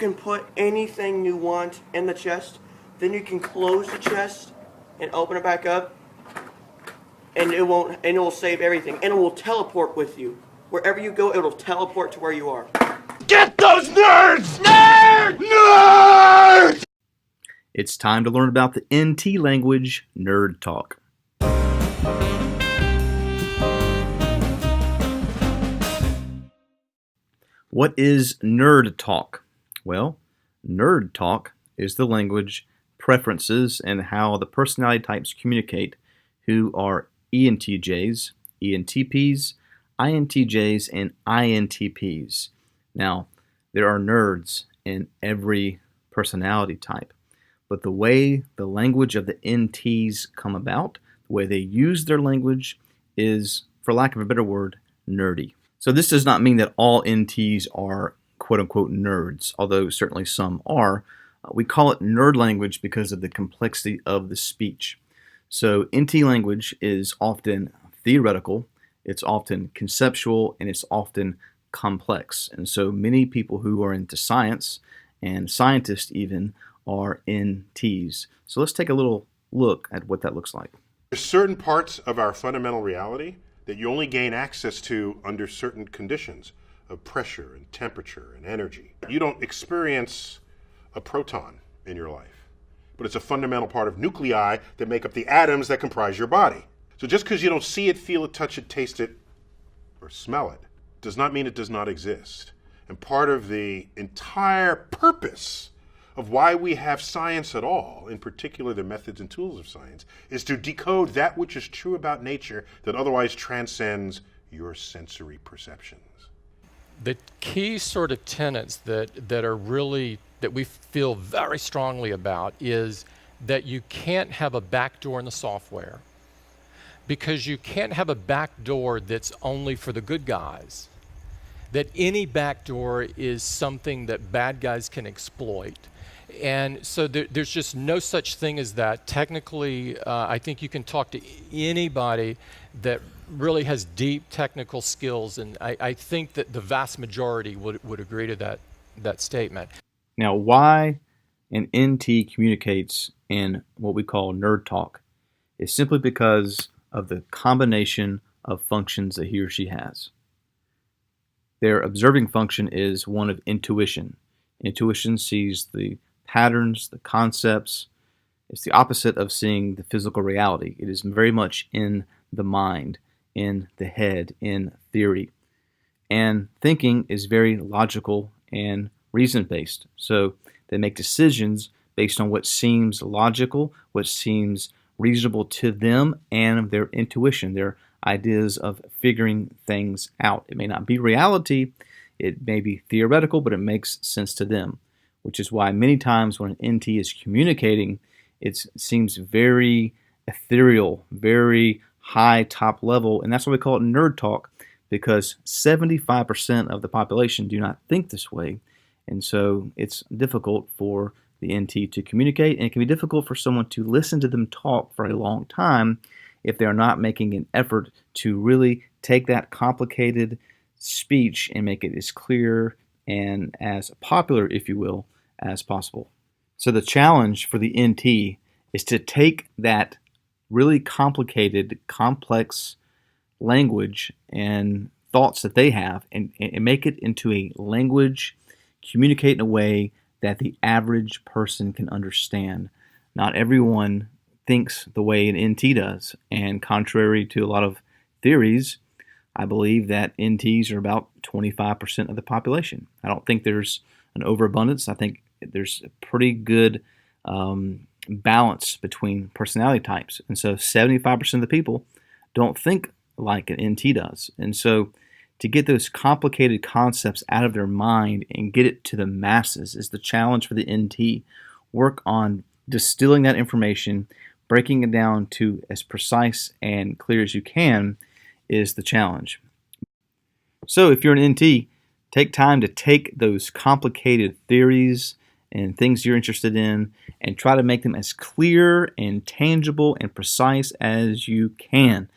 can put anything you want in the chest. Then you can close the chest and open it back up, and it will save everything, and it will teleport with you. Wherever you go, it will teleport to where you are. Get those nerds! Nerds! Nerds! It's time to learn about the NT language, Nerd Talk. What is Nerd Talk? Well, Nerd Talk is the language, preferences, and how the personality types communicate who are ENTJs, ENTPs, INTJs, and INTPs. Now, there are nerds in every personality type, but the way the language of the NTs come about, the way they use their language is, for lack of a better word, nerdy. So this does not mean that all NTs are quote-unquote nerds, although certainly some are. We call it nerd language because of the complexity of the speech. So NT language is often theoretical, it's often conceptual, and it's often complex. And so many people who are into science, and scientists even, are NTs. So let's take a little look at what that looks like. There's certain parts of our fundamental reality that you only gain access to under certain conditions of pressure and temperature and energy. You don't experience a proton in your life, but it's a fundamental part of nuclei that make up the atoms that comprise your body. So just because you don't see it, feel it, touch it, taste it, or smell it, does not mean it does not exist. And part of the entire purpose of why we have science at all, in particular the methods and tools of science, is to decode that which is true about nature that otherwise transcends your sensory perceptions. The key sort of tenets that are really, that we feel very strongly about is that you can't have a backdoor in the software, because you can't have a backdoor that's only for the good guys. That any backdoor is something that bad guys can exploit. And so there's just no such thing as that. Technically, I think you can talk to anybody that really has deep technical skills, and I think that the vast majority would agree to that statement. Now, why an NT communicates in what we call nerd talk is simply because of the combination of functions that he or she has. Their observing function is one of intuition. Intuition sees the patterns, the concepts. It's the opposite of seeing the physical reality. It is very much in the mind, in the head, in theory. And thinking is very logical and reason-based. So they make decisions based on what seems logical, what seems reasonable to them, and their intuition, their ideas of figuring things out. It may not be reality, it may be theoretical, but it makes sense to them, which is why many times when an NT is communicating, it seems very ethereal, very high top level, and that's why we call it nerd talk, because 75% of the population do not think this way, and so it's difficult for the NT to communicate, and it can be difficult for someone to listen to them talk for a long time if they are not making an effort to really take that complicated speech and make it as clear and as popular, if you will, as possible. So the challenge for the NT is to take that really complicated, complex language and thoughts that they have and make it into a language, communicate in a way that the average person can understand. Not everyone thinks the way an NT does, and contrary to a lot of theories, I believe that NTs are about 25% of the population. I don't think there's an overabundance. I think there's a pretty good balance between personality types. And so 75% of the people don't think like an NT does. And so to get those complicated concepts out of their mind and get it to the masses is the challenge for the NT. Work on distilling that information, breaking it down to as precise and clear as you can is the challenge. So if you're an NT, take time to take those complicated theories and things you're interested in and try to make them as clear and tangible and precise as you can.